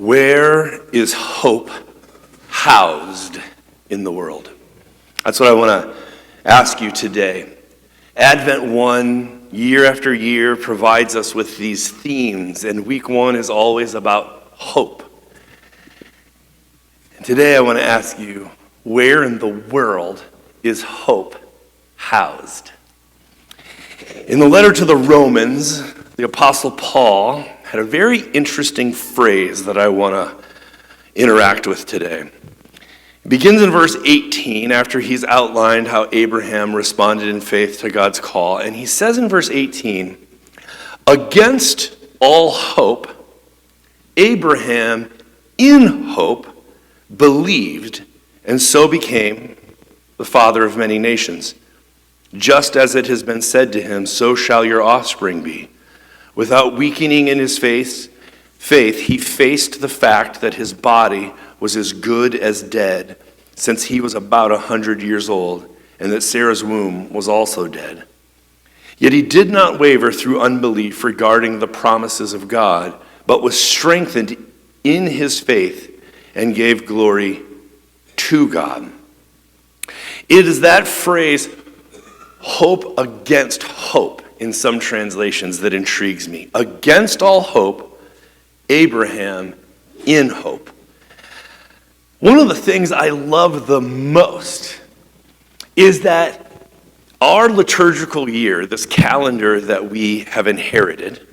Where is hope housed in the world? That's what I want to ask you today. Advent 1, year after year, provides us with these themes, and week 1 is always about hope. And today I want to ask you, where in the world is hope housed? In the letter to the Romans, the Apostle Paul had a very interesting phrase that I want to interact with today. It begins in verse 18 after he's outlined how Abraham responded in faith to God's call. And he says in verse 18, against all hope, Abraham in hope believed and so became the father of many nations. Just as it has been said to him, so shall your offspring be. Without weakening in his faith, he faced the fact that his body was as good as dead, since he was about 100 years old, and that Sarah's womb was also dead. Yet he did not waver through unbelief regarding the promises of God, but was strengthened in his faith and gave glory to God. It is that phrase, hope against hope, in some translations that intrigues me. Against all hope, Abraham in hope. One of the things I love the most is that our liturgical year, this calendar that we have inherited,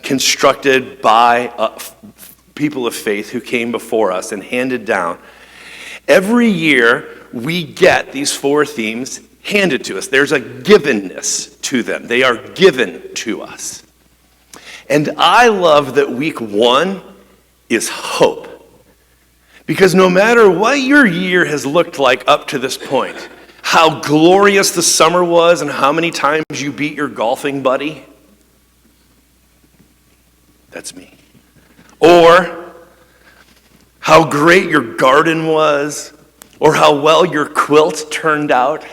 constructed by people of faith who came before us and handed down, every year we get these 4 themes handed to us. There's a givenness to them. They are given to us. And I love that week 1 is hope. Because no matter what your year has looked like up to this point, how glorious the summer was and how many times you beat your golfing buddy, that's me. Or how great your garden was, or how well your quilt turned out.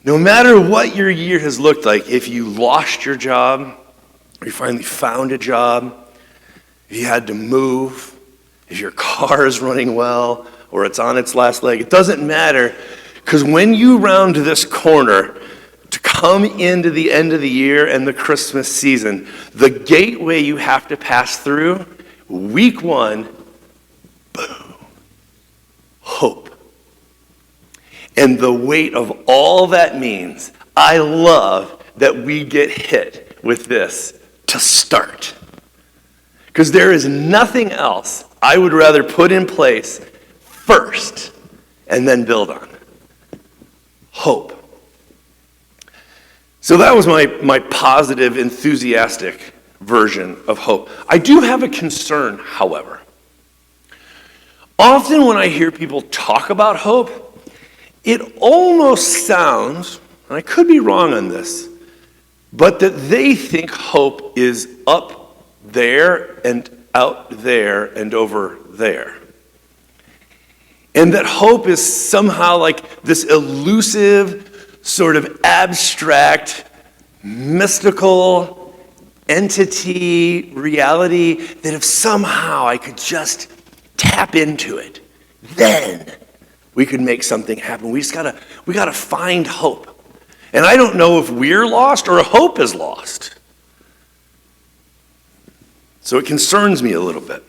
No matter what your year has looked like, if you lost your job, or you finally found a job, if you had to move, if your car is running well, or it's on its last leg, it doesn't matter, because when you round this corner to come into the end of the year and the Christmas season, the gateway you have to pass through, week 1, boom, hope. And the weight of all that means, I love that we get hit with this to start. Because there is nothing else I would rather put in place first and then build on. Hope. So that was my positive, enthusiastic version of hope. I do have a concern, however. Often when I hear people talk about hope, it almost sounds, and I could be wrong on this, but that they think hope is up there and out there and over there. And that hope is somehow like this elusive, sort of abstract, mystical entity, reality, that if somehow I could just tap into it, then we could make something happen. We gotta find hope. And I don't know if we're lost or hope is lost. So it concerns me a little bit.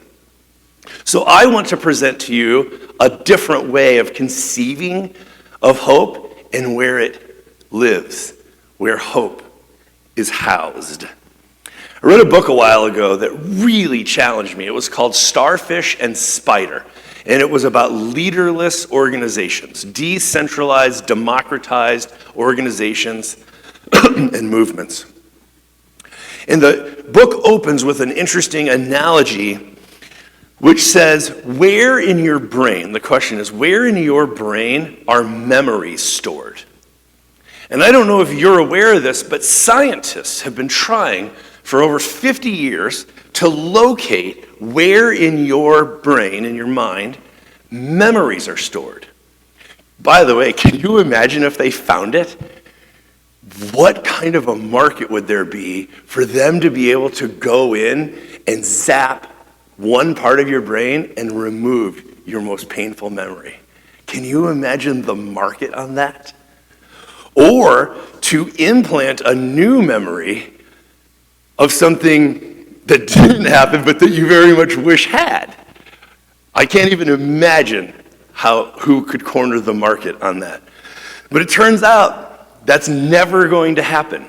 So I want to present to you a different way of conceiving of hope and where it lives, where hope is housed. I read a book a while ago that really challenged me. It was called Starfish and Spider. And it was about leaderless organizations, decentralized, democratized organizations and movements. And the book opens with an interesting analogy which says, where in your brain, the question is, where in your brain are memories stored? And I don't know if you're aware of this, but scientists have been trying for over 50 years to locate where in your brain, in your mind, memories are stored. By the way, can you imagine if they found it? What kind of a market would there be for them to be able to go in and zap one part of your brain and remove your most painful memory. Can you imagine the market on that? Or to implant a new memory of something that didn't happen but that you very much wish had. I can't even imagine who could corner the market on that. But it turns out that's never going to happen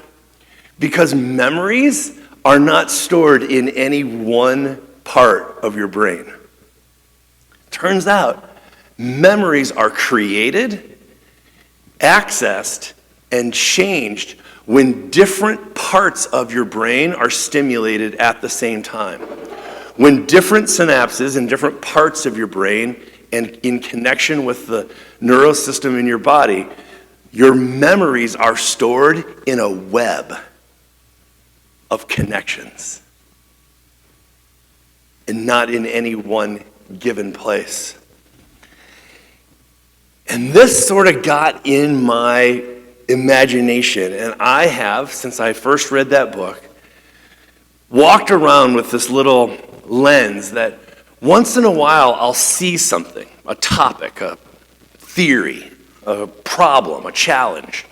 because memories are not stored in any one part of your brain. Turns out memories are created, accessed, and changed when different parts of your brain are stimulated at the same time. When different synapses in different parts of your brain and in connection with the neurosystem in your body, your memories are stored in a web of connections and not in any one given place. And this sort of got in my imagination, and I have, since I first read that book, walked around with this little lens that once in a while I'll see something, a topic, a theory, a problem, a challenge,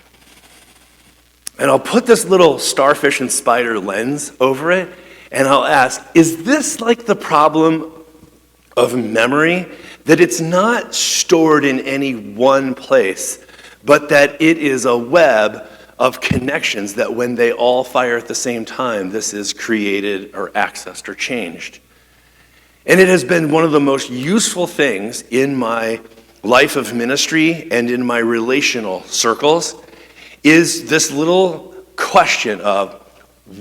and I'll put this little starfish and spider lens over it, and I'll ask, is this like the problem of memory? That it's not stored in any one place, but that it is a web of connections that when they all fire at the same time, this is created or accessed or changed. And it has been one of the most useful things in my life of ministry and in my relational circles is this little question of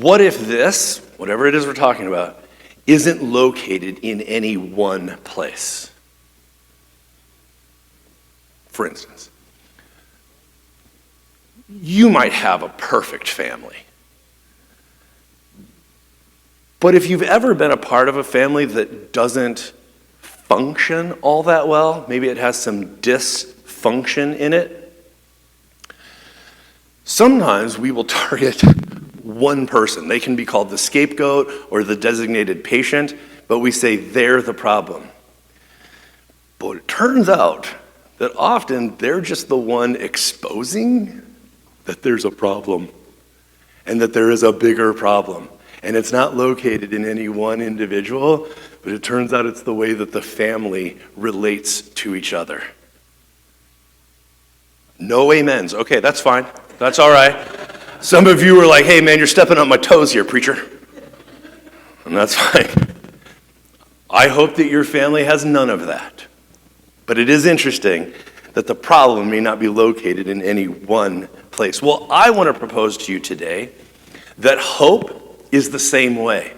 what if this, whatever it is we're talking about, isn't located in any one place? For instance, you might have a perfect family. But if you've ever been a part of a family that doesn't function all that well, maybe it has some dysfunction in it, sometimes we will target one person. They can be called the scapegoat or the designated patient, but we say they're the problem. But it turns out that often they're just the one exposing that there's a problem and that there is a bigger problem. And it's not located in any one individual, but it turns out it's the way that the family relates to each other. No amens. Okay, that's fine. That's all right. Some of you are like, hey man, you're stepping on my toes here, preacher. And that's fine. I hope that your family has none of that. But it is interesting that the problem may not be located in any one place. Well, I want to propose to you today that hope is the same way.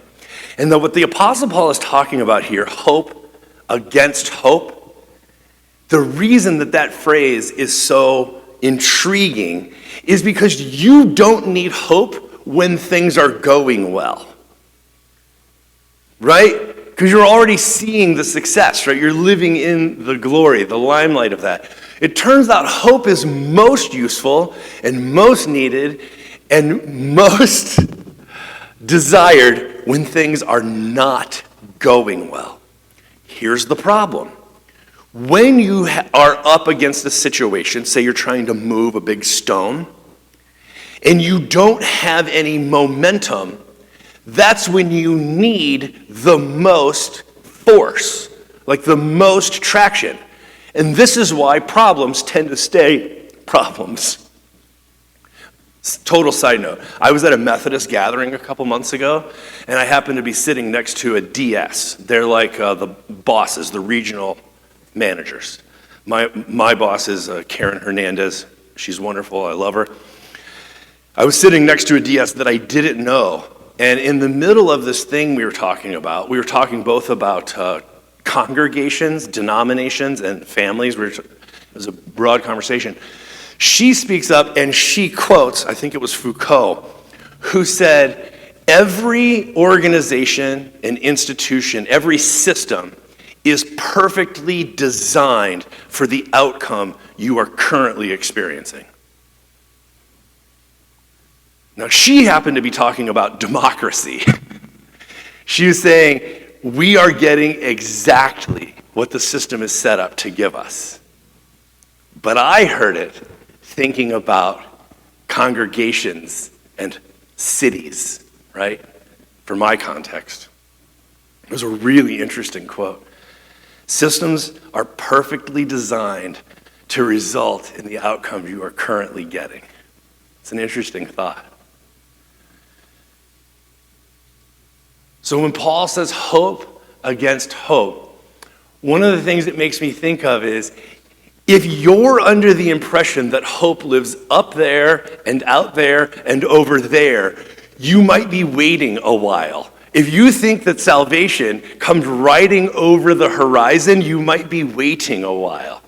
And that what the Apostle Paul is talking about here, hope against hope, the reason that that phrase is so intriguing is because you don't need hope when things are going well. Right? Because you're already seeing the success, right? You're living in the glory, the limelight of that. It turns out hope is most useful and most needed and most desired when things are not going well. Here's the problem. When you are up against a situation, say you're trying to move a big stone, and you don't have any momentum, that's when you need the most force, like the most traction. And this is why problems tend to stay problems. Total side note, I was at a Methodist gathering a couple months ago, and I happened to be sitting next to a DS. They're like the bosses, the regional managers. My boss is Karen Hernandez. She's wonderful. I love her. I was sitting next to a DS that I didn't know. And in the middle of this thing we were talking both about congregations, denominations, and families. It was a broad conversation. She speaks up and she quotes, I think it was Foucault, who said, every organization and institution, every system is perfectly designed for the outcome you are currently experiencing. Now, she happened to be talking about democracy. She was saying, we are getting exactly what the system is set up to give us. But I heard it thinking about congregations and cities, right? For my context. It was a really interesting quote. Systems are perfectly designed to result in the outcome you are currently getting. It's an interesting thought. So when Paul says hope against hope, one of the things it makes me think of is if you're under the impression that hope lives up there and out there and over there, you might be waiting a while. If you think that salvation comes riding over the horizon, you might be waiting a while.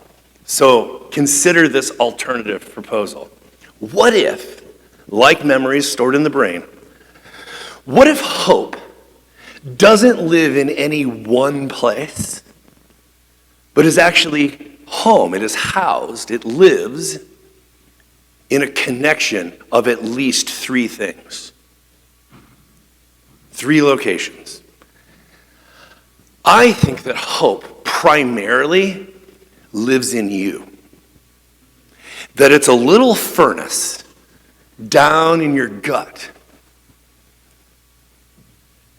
So consider this alternative proposal. What if, like memories stored in the brain, what if hope doesn't live in any one place, but is actually home? It is housed, it lives in a connection of at least three things. 3 locations. I think that hope primarily lives in you. That it's a little furnace down in your gut.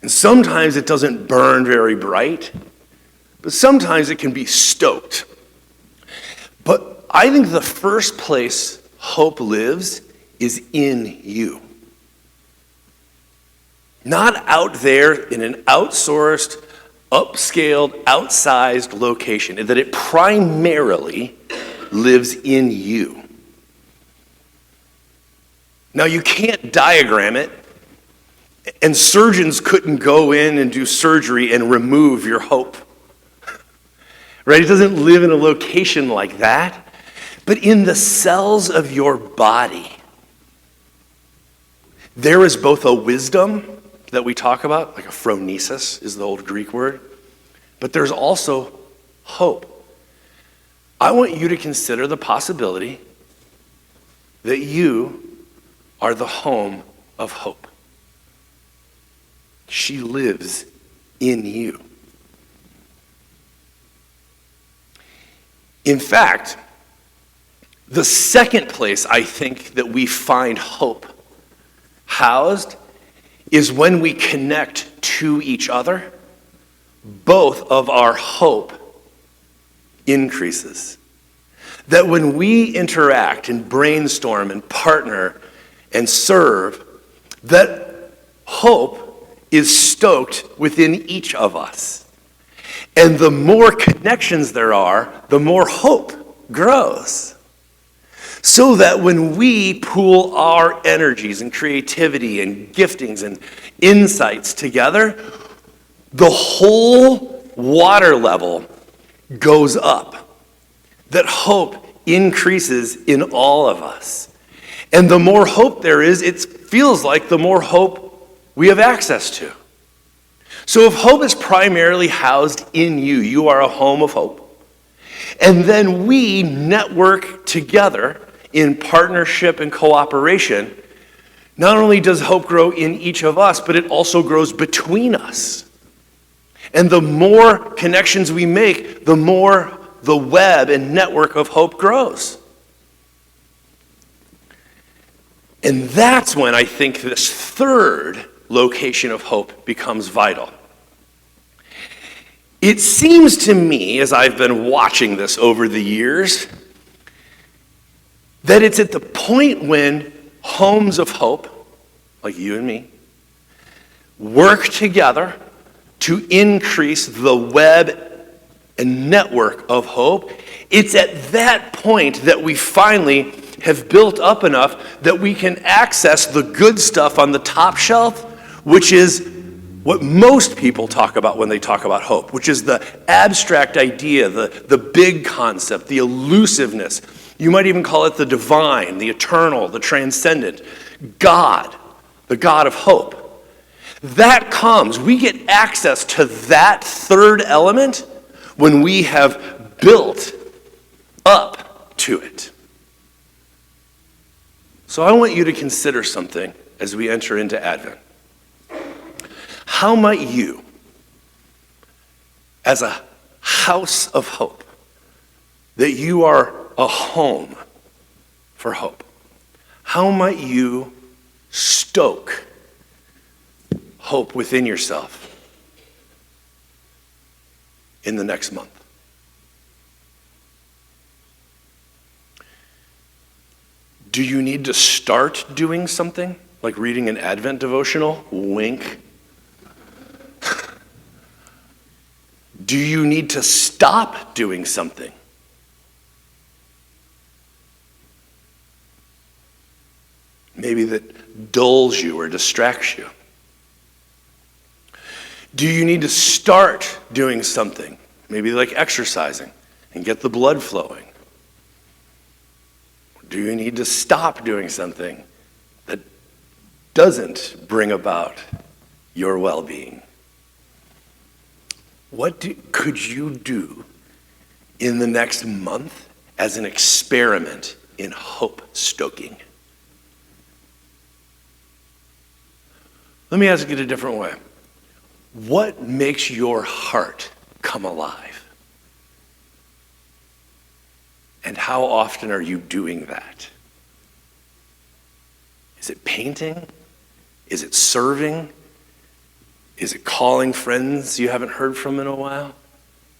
And sometimes it doesn't burn very bright, but sometimes it can be stoked. But I think the first place hope lives is in you. Not out there in an outsourced, upscaled, outsized location, that it primarily lives in you. Now, you can't diagram it, and surgeons couldn't go in and do surgery and remove your hope. Right? It doesn't live in a location like that, but in the cells of your body, there is both a wisdom that we talk about, like a phronesis is the old Greek word, but there's also hope. I want you to consider the possibility that you are the home of hope. She lives in you. In fact, the second place I think that we find hope housed is when we connect to each other, both of our hope increases. That when we interact and brainstorm and partner and serve, that hope is stoked within each of us. And the more connections there are, the more hope grows. So that when we pool our energies and creativity and giftings and insights together, the whole water level goes up. That hope increases in all of us. And the more hope there is, it feels like the more hope we have access to. So if hope is primarily housed in you, you are a home of hope. And then we network together in partnership and cooperation. Not only does hope grow in each of us, but it also grows between us. And the more connections we make, the more the web and network of hope grows. And that's when I think this third location of hope becomes vital. It seems to me, as I've been watching this over the years, that it's at the point when homes of hope, like you and me, work together to increase the web and network of hope. It's at that point that we finally have built up enough that we can access the good stuff on the top shelf, which is what most people talk about when they talk about hope, which is the abstract idea, the big concept, the elusiveness. You might even call it the divine, the eternal, the transcendent. God, the God of hope. That comes, we get access to that third element when we have built up to it. So I want you to consider something as we enter into Advent. How might you as a house of hope, that you are a home for hope, how might you stoke hope within yourself in the next month? Do you need to start doing something, like reading an Advent devotional? Wink. Do you need to stop doing something? Maybe that dulls you or distracts you. Do you need to start doing something? Maybe like exercising and get the blood flowing. Do you need to stop doing something that doesn't bring about your well-being? What could you do in the next month as an experiment in hope stoking? Let me ask it a different way. What makes your heart come alive? And how often are you doing that? Is it painting? Is it serving? Is it calling friends you haven't heard from in a while?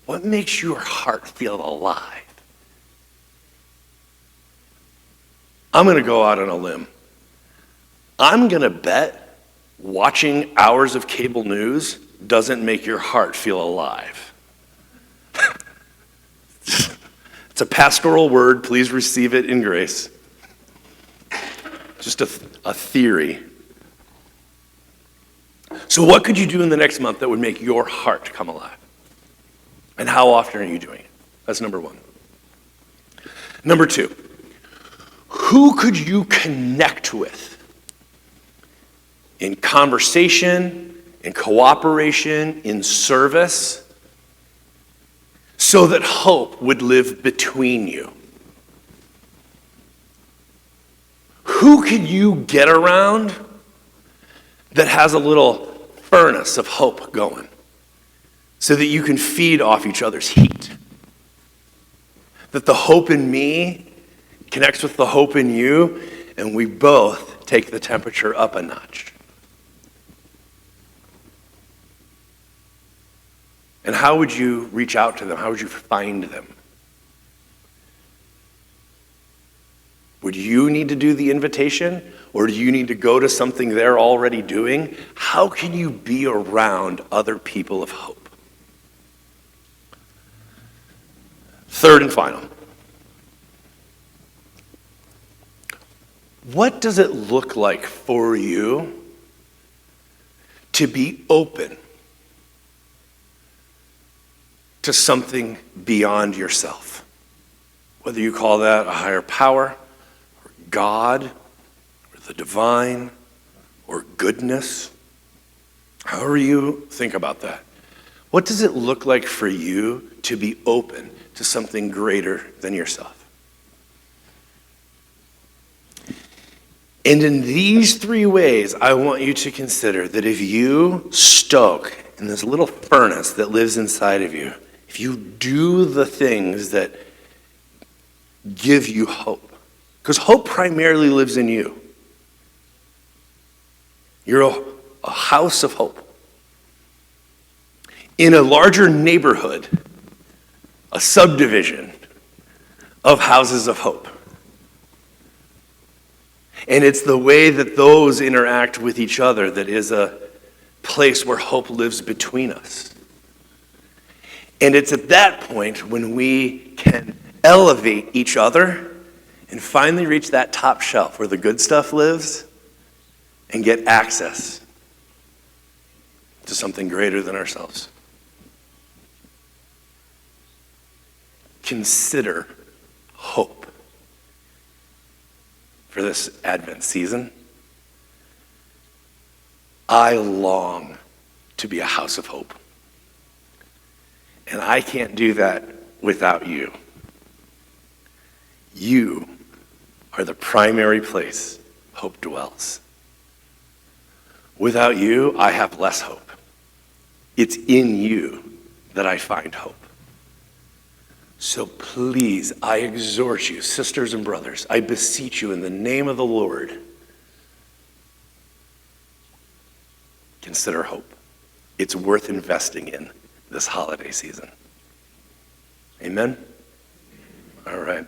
What makes your heart feel alive? I'm going to go out on a limb. I'm going to bet watching hours of cable news doesn't make your heart feel alive. It's a pastoral word. Please receive it in grace. Just a theory. So what could you do in the next month that would make your heart come alive? And how often are you doing it? That's number one. Number two, who could you connect with in conversation, in cooperation, in service, so that hope would live between you? Who could you get around that has a little furnace of hope going so that you can feed off each other's heat? That the hope in me connects with the hope in you, and we both take the temperature up a notch. And how would you reach out to them? How would you find them? Would you need to do the invitation? Or do you need to go to something they're already doing? How can you be around other people of hope? Third and final. What does it look like for you to be open to something beyond yourself? Whether you call that a higher power, or God, or the divine, or goodness, however you think about that. What does it look like for you to be open to something greater than yourself? And in these three ways, I want you to consider that if you stoke in this little furnace that lives inside of you, if you do the things that give you hope, because hope primarily lives in you. You're a house of hope. In a larger neighborhood, a subdivision of houses of hope. And it's the way that those interact with each other that is a place where hope lives between us. And it's at that point when we can elevate each other and finally reach that top shelf where the good stuff lives and get access to something greater than ourselves. Consider hope for this Advent season. I long to be a house of hope. And I can't do that without you. You are the primary place hope dwells. Without you, I have less hope. It's in you that I find hope. So please, I exhort you, sisters and brothers, I beseech you in the name of the Lord, consider hope. It's worth investing in this holiday season. Amen? All right.